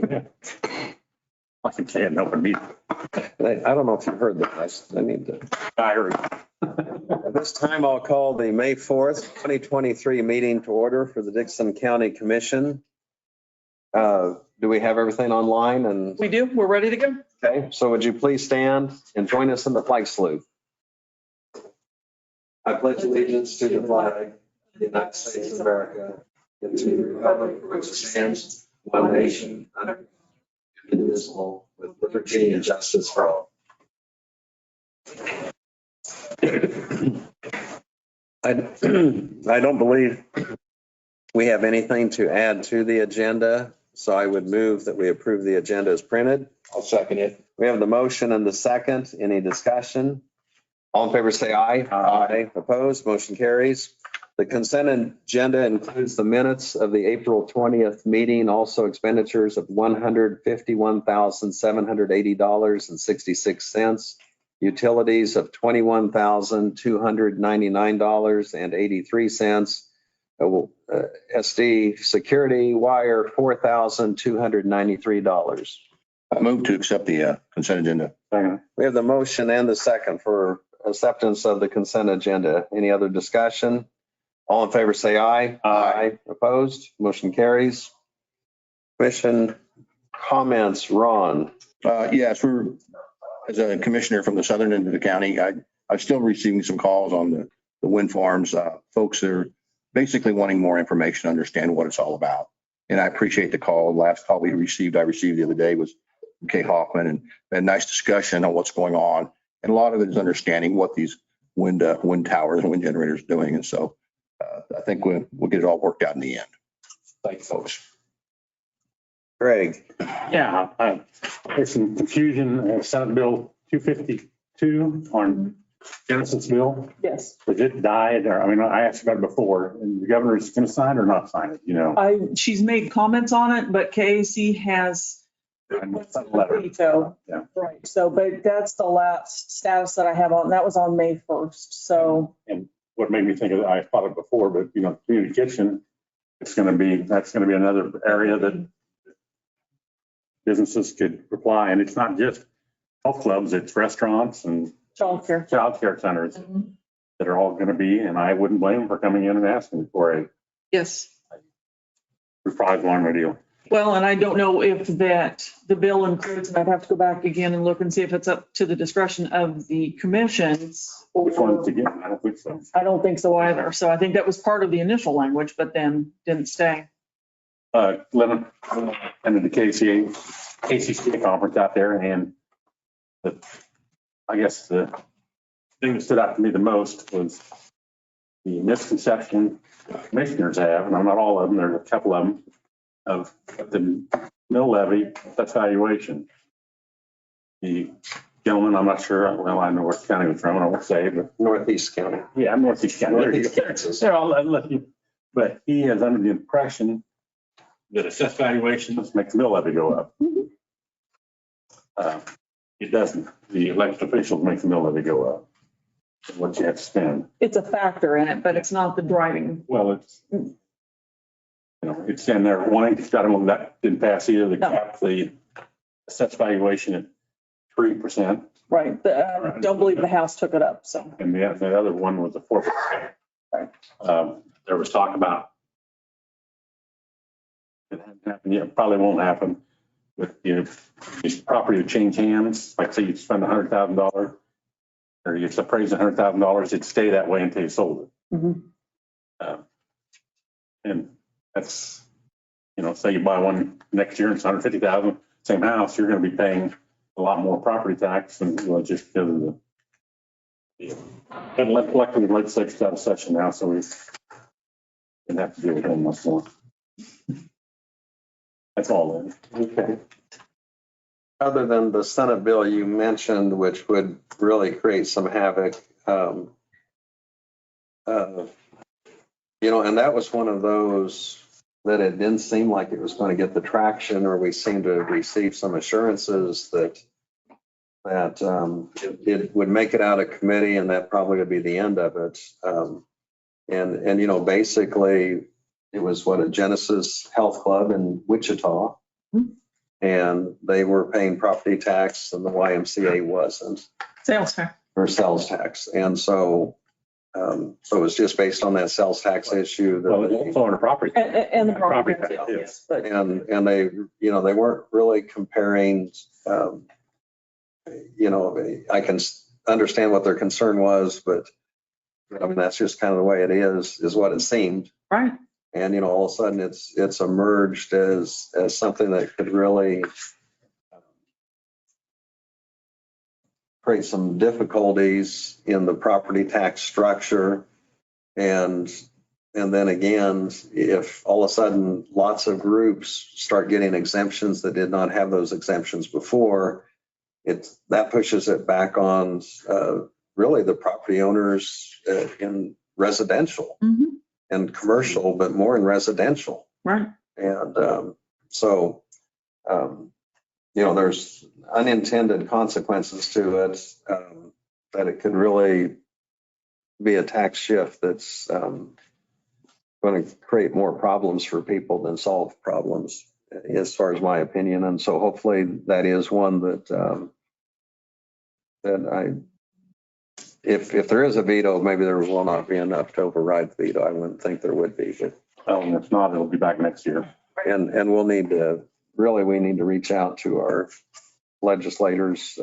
I can say it in open meeting. I don't know if you've heard that. I need to. I heard. At this time, I'll call the May 4th, 2023 meeting to order for the Dixon County Commission. Do we have everything online? And We do. We're ready to go. okay, so would you please stand and join us in the flag salute? I pledge allegiance to the flag of the United States of America and to the republic for which it stands, one nation, under God, indivisible, with liberty and justice for all. I don't believe we have anything to add to the agenda, so I would move that we approve the agenda as printed. I'll second it. We have the motion and the second. Any discussion? All in favor, say aye. Aye. Opposed, motion carries. The consent agenda includes the minutes of the April 20th meeting, also expenditures of $151,780.66, utilities of $21,299.83, SD security wire $4,293. I move to accept the consent agenda. We have the motion and the second for acceptance of the consent agenda. Any other discussion? All in favor, say aye. Aye. Opposed? Motion carries. Commission comments, Ron. Yes, we're, as a commissioner from the southern end of the county, I'm still receiving some calls on the wind farms. Folks are basically wanting more information, understand what it's all about. And I appreciate the call. Last call I received the other day was from Kay Hoffman, and a nice discussion on what's going on. And a lot of it is understanding what these wind towers and wind generators are doing. And so I think we'll get it all worked out in the end. Thank you, folks. Greg. Yeah, there's some confusion. Senate Bill 252 on Genesis bill. Yes. Was it died? Or, I mean, I asked about it before, and the governor's going to sign or not sign it, you know? She's made comments on it, but KAC has Letter. veto. Yeah. Right. So, but that's the last status that I have on. That was on May 1st. So And what made me think of it, I thought it before, but you know, community kitchen, that's going to be another area that businesses could apply. And it's not just health clubs, it's restaurants and childcare. childcare centers that are all going to be, and I wouldn't blame them for coming in and asking for a Yes. reprise loan deal. Well, and I don't know if that the bill includes, and I'd have to go back again and look and see if it's up to the discretion of the commissions. Which one's again? I don't think so. I don't think so either. So I think that was part of the initial language, but then didn't stay. Lennon attended the KCCA conference out there, and I guess the thing that stood out to me the most was the misconception commissioners have, and I'm not all of them, there's a couple of them, of the mill levy, that's valuation. The gentleman, I'm not sure, well, I know where county was from, I won't say, but Northeast County. yeah, I'm Northeast County. There you go. Kansas. There, I'll let you, but he is under the impression that assessed valuations make the mill levy go up. It doesn't. The elected officials make the mill levy go up. What you have to spend. It's a factor in it, but it's not the driving. Well, it's, you know, it's in there wanting to, I don't know, that didn't pass either. They No. capped the assessed valuation at 3%. Right. I don't believe the House took it up. So And the other one was a 4%. There was talk about it hasn't happened yet, probably won't happen. But if this property would change hands, like say you spend $100,000 or it's appraised at $100,000, it'd stay that way until you sold it. And that's, you know, say you buy one next year and it's $150,000, same house, you're going to be paying a lot more property tax than just because of the. And luckily the legislature's out of session now, so we didn't have to deal with them much more. That's all. Okay. Other than the Senate bill you mentioned, which would really create some havoc, you know, and that was one of those that it didn't seem like it was going to get the traction, or we seemed to receive some assurances that it would make it out of committee, and that probably would be the end of it. And you know, basically, it was a Genesis Health Club in Wichita, and they were paying property tax and the YMCA wasn't, Sales tax. or sales tax. And so it was just based on that sales tax issue Well, that it's also on the property. And the property Property tax, tax, yes, but and they, you know, they weren't really comparing, you know, I can understand what their concern was, but I mean, that's just kind of the way it is what it seemed. right. And, you know, all of a sudden it's emerged as something that could really create some difficulties in the property tax structure. And then again, if all of a sudden lots of groups start getting exemptions that did not have those exemptions before, that pushes it back on really the property owners in residential Mhm. and commercial, but more in residential. Right. And you know, there's unintended consequences to it, that it could really be a tax shift that's going to create more problems for people than solve problems, as far as my opinion. And so hopefully that is one that if there is a veto, maybe there will not be enough to override the veto. I wouldn't think there would be, but. And if not, it'll be back next year. And we'll need to, really, we need to reach out to our legislators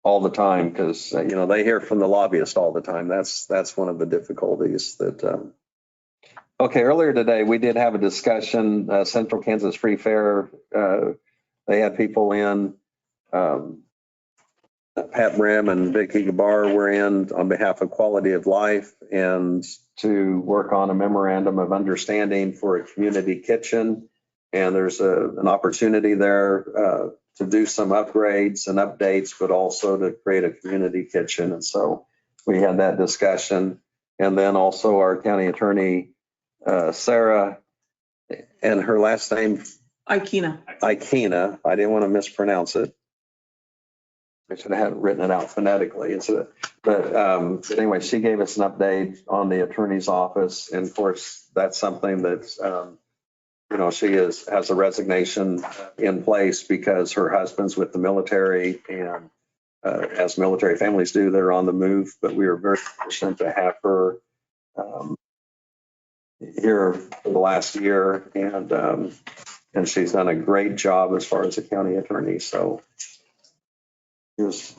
all the time, because, you know, they hear from the lobbyists all the time. That's one of the difficulties that, okay, earlier today, we did have a discussion, Central Kansas Free Fair. They had people in, Pat Brim and Vicky Gabar were in on behalf of Quality of Life and to work on a memorandum of understanding for a community kitchen. And there's an opportunity there to do some upgrades and updates, but also to create a community kitchen. And so we had that discussion. And then also our county attorney, Sarah, and her last name, Ikena. Ikena. I didn't want to mispronounce it. I should have written it out phonetically. But anyway, she gave us an update on the attorney's office. And of course, that's something that's, you know, she has a resignation in place because her husband's with the military, and as military families do, they're on the move. But we were very fortunate to have her here for the last year, and she's done a great job as far as a county attorney. So it was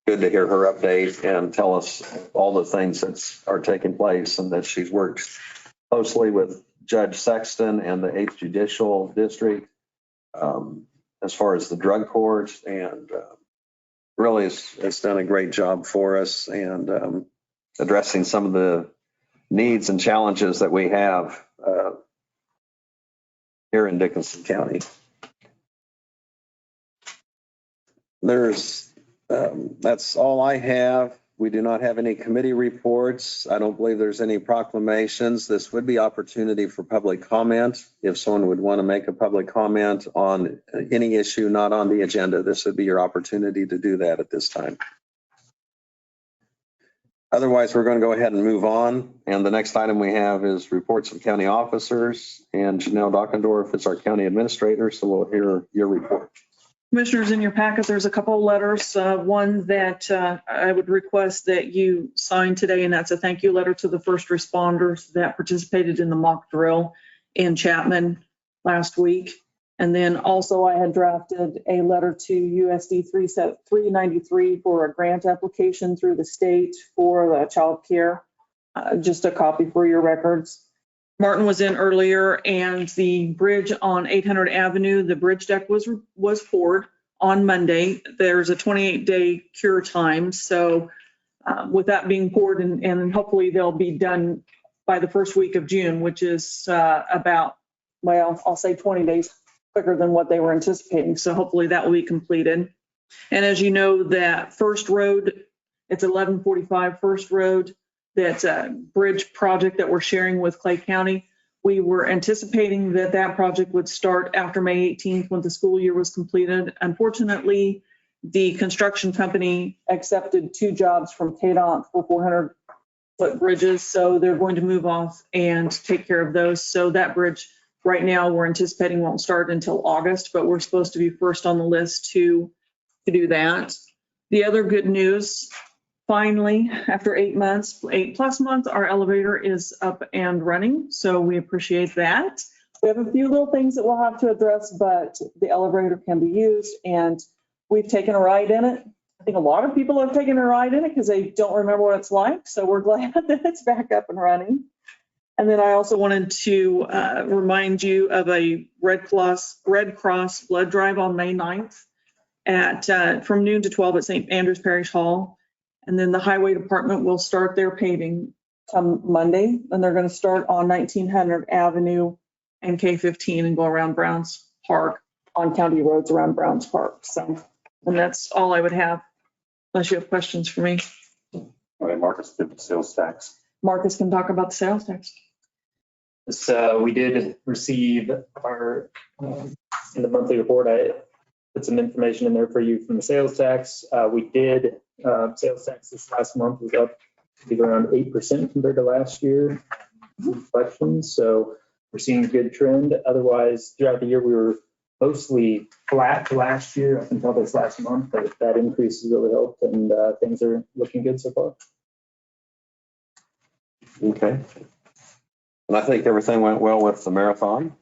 good to hear her update and tell us all the things that are taking place, and that she's worked closely with Judge Sexton and the 8th Judicial District as far as the drug court, and really has done a great job for us, and addressing some of the needs and challenges that we have here in Dickinson County. That's all I have. We do not have any committee reports. I don't believe there's any proclamations. This would be opportunity for public comment. If someone would want to make a public comment on any issue not on the agenda, this would be your opportunity to do that at this time. Otherwise, we're going to go ahead and move on. And the next item we have is reports of county officers, and Janelle Dockendorf is our county administrator, so we'll hear your report. Commissioners, in your packet, there's a couple of letters. One that I would request that you sign today, and that's a thank you letter to the first responders that participated in the mock drill in Chapman last week. And then also I had drafted a letter to USD 393 for a grant application through the state for the child care. Just a copy for your records. Martin was in earlier, and the bridge on 800 Avenue, the bridge deck was poured on Monday. There's a 28-day cure time. So with that being poured, and hopefully they'll be done by the first week of June, which is about, well, I'll say 20 days quicker than what they were anticipating. So hopefully that will be completed. And as you know, that First Road, it's 1145 First Road. That's a bridge project that we're sharing with Clay County. We were anticipating that project would start after May 18th when the school year was completed. Unfortunately, the construction company accepted 2 jobs from KDOT for 400-foot bridges, so they're going to move off and take care of those. So that bridge right now we're anticipating won't start until August, but we're supposed to be first on the list to do that. The other good news, finally, after 8 months, 8+ months, our elevator is up and running. So we appreciate that. We have a few little things that we'll have to address, but the elevator can be used and we've taken a ride in it. I think a lot of people have taken a ride in it because they don't remember what it's like. So we're glad that it's back up and running. And then I also wanted to remind you of a Red Cross blood drive on May 9th at from noon to 12 at St. Andrews Parish Hall. And then the highway department will start their paving come Monday, and they're going to start on 1900 Avenue and K15 and go around Browns Park on county roads around Browns Park. So, and that's all I would have, unless you have questions for me. All right, Marcus did the sales tax. Marcus can talk about the sales tax. So we did receive our, in the monthly report, I put some information in there for you from the sales tax. We did, sales tax this last month was up to around 8% compared to last year. Collections, so we're seeing a good trend. Otherwise, throughout the year, we were mostly flat to last year up until this last month, but that increase has really helped and things are looking good so far. Okay. And I think everything went well with the marathon.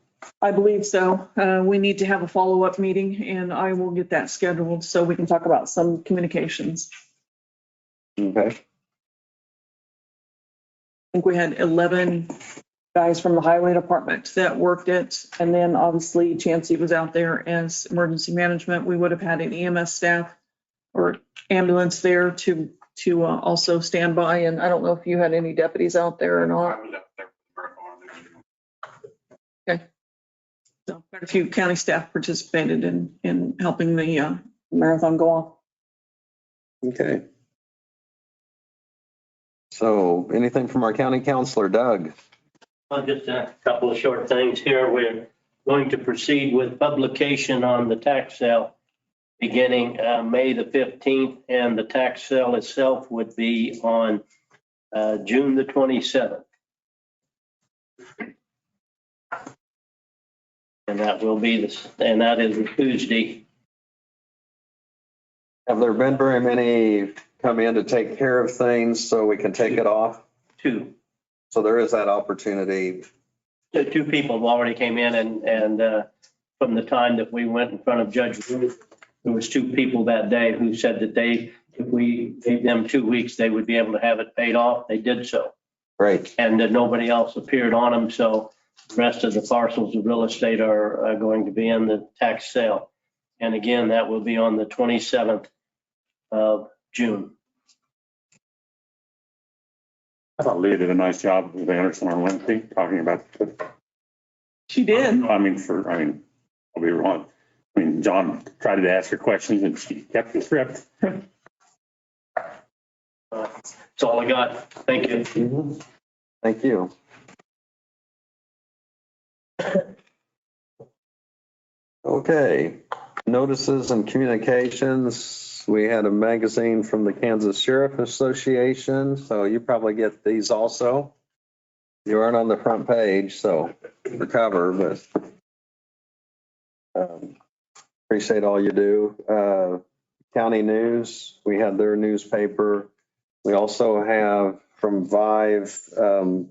I believe so. We need to have a follow-up meeting and I will get that scheduled so we can talk about some communications. Okay. I think we had 11 guys from the highway department that worked it. And then obviously Chancey was out there as emergency management. We would have had an EMS staff or ambulance there to also stand by. And I don't know if you had any deputies out there or not. Okay. So quite a few county staff participated in helping the marathon go off. Okay. So anything from our county counselor, Doug? Just a couple of short things here. We're going to proceed with publication on the tax sale beginning May the 15th, and the tax sale itself would be on June the 27th. And that will be and that is a Tuesday. Have there been very many come in to take care of things so we can take it off? Two So there is that opportunity. people have already came in and from the time that we went in front of Judge Ruth, there was 2 people that day who said that if we gave them 2 weeks, they would be able to have it paid off. They did so. Great. And nobody else appeared on them. So the rest of the parcels of real estate are going to be in the tax sale. And again, that will be on the 27th of June. I thought Leah did a nice job with Anderson on Wednesday, talking about. She did. I'll be wrong. John tried to ask her questions and she kept the script. That's all I got. Thank you. Mhm. Thank you. Okay, notices and communications. We had a magazine from the Kansas Sheriff Association, so you probably get these also. You aren't on the front page, so the cover, but appreciate all you do. County News, we had their newspaper. We also have from Vive, and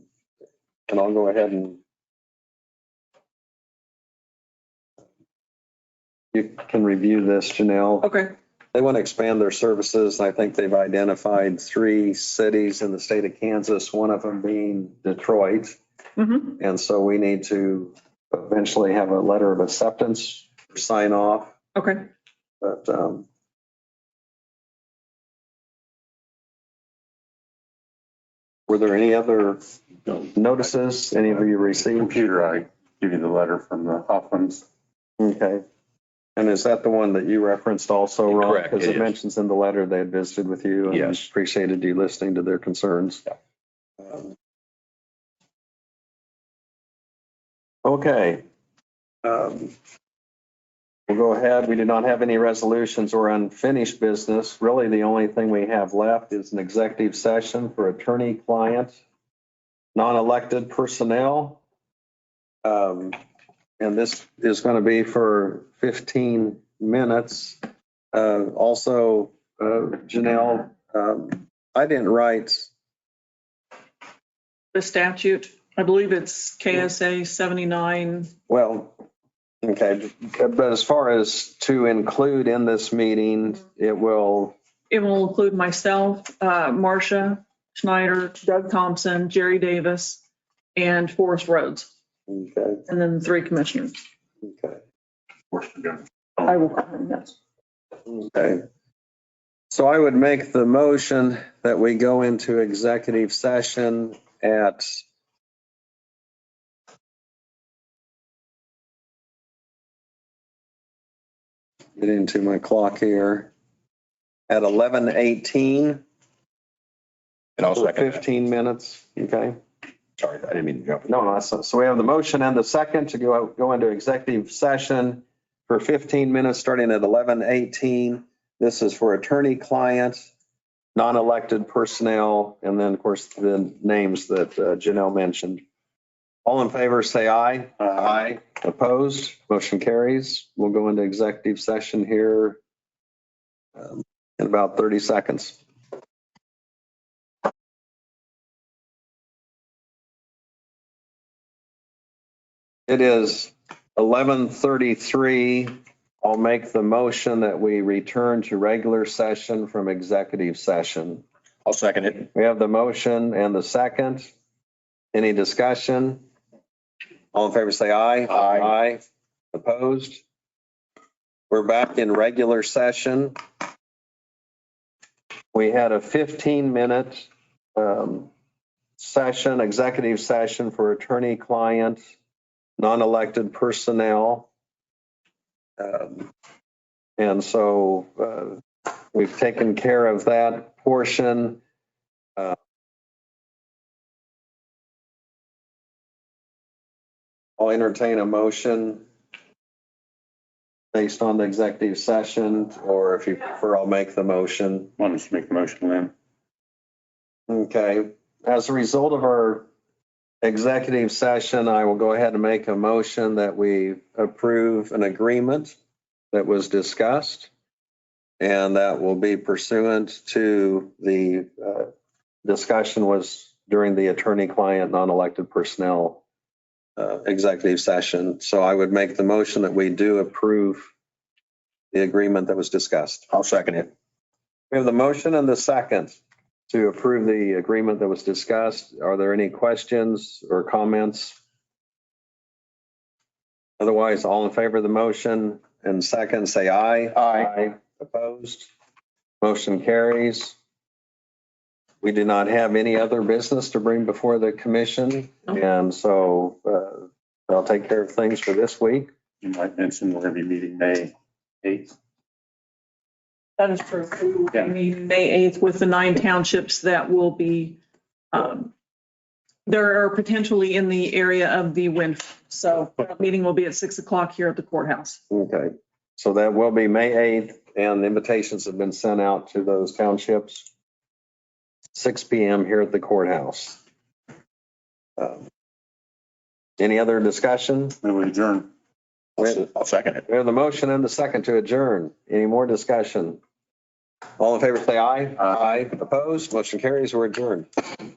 I'll go ahead and you can review this, Janelle. Okay. They want to expand their services. I think they've identified 3 cities in the state of Kansas, one of them being Detroit. Mm-hmm. And so we need to eventually have a letter of acceptance, sign off. Okay. But were there any other notices any of you received? Computer, I give you the letter from the Hoffmans. Okay. And is that the one that you referenced also, Ron? Correct, Because it it is. mentions in the letter they had visited with you. And Yes. appreciated you listening to their concerns. Okay. We'll go ahead. We do not have any resolutions or unfinished business. Really, the only thing we have left is an executive session for attorney-client, non-elected personnel. And this is going to be for 15 minutes. Also, Janelle, I didn't write, The statute, I believe it's KSA 79. well, okay, but as far as to include in this meeting, it will, It will include myself, Marcia Schneider, Doug Thompson, Jerry Davis, and Forrest Rhodes, okay, and then the 3 commissioners. okay. I will cover this. Okay. So I would make the motion that we go into executive session at get into my clock here at 11:18 And I'll for second that. 15 minutes. Okay. Sorry, I didn't mean to jump. No, so we have the motion and the second to go into executive session for 15 minutes, starting at 11:18. This is for attorney-client, non-elected personnel, and then, of course, the names that Janelle mentioned. All in favor, say aye. Aye. Opposed? Motion carries. We'll go into executive session here in about 30 seconds. It is 11:33. I'll make the motion that we return to regular session from executive session. I'll second it. We have the motion and the second. Any discussion? All in favor, say aye. Aye. Aye. Opposed? We're back in regular session. We had a 15-minute session, executive session for attorney-client, non-elected personnel. And so we've taken care of that portion. I'll entertain a motion based on the executive session, or if you prefer, I'll make the motion. Why don't you make the motion, Lynn? Okay. As a result of our executive session, I will go ahead and make a motion that we approve an agreement that was discussed. And that will be pursuant to the discussion was during the attorney-client, non-elected personnel executive session. So I would make the motion that we do approve the agreement that was discussed. I'll second it. We have the motion and the second to approve the agreement that was discussed. Are there any questions or comments? Otherwise, all in favor of the motion and second, say aye. Aye. Opposed? Motion carries. We do not have any other business to bring before the commission. And so I'll take care of things for this week. You might mention we're going to be meeting May 8th. That is true. Yeah. May 8th with the 9 townships that will be, there are potentially in the area of the wind. So that meeting will be at 6 o'clock here at the courthouse. Okay. So that will be May 8th, and invitations have been sent out to those townships. 6 p.m. here at the courthouse. Any other discussion? Then we adjourn. I'll second it. We have the motion and the second to adjourn. Any more discussion? All in favor, say aye. Aye. Opposed? Motion carries. We're adjourned.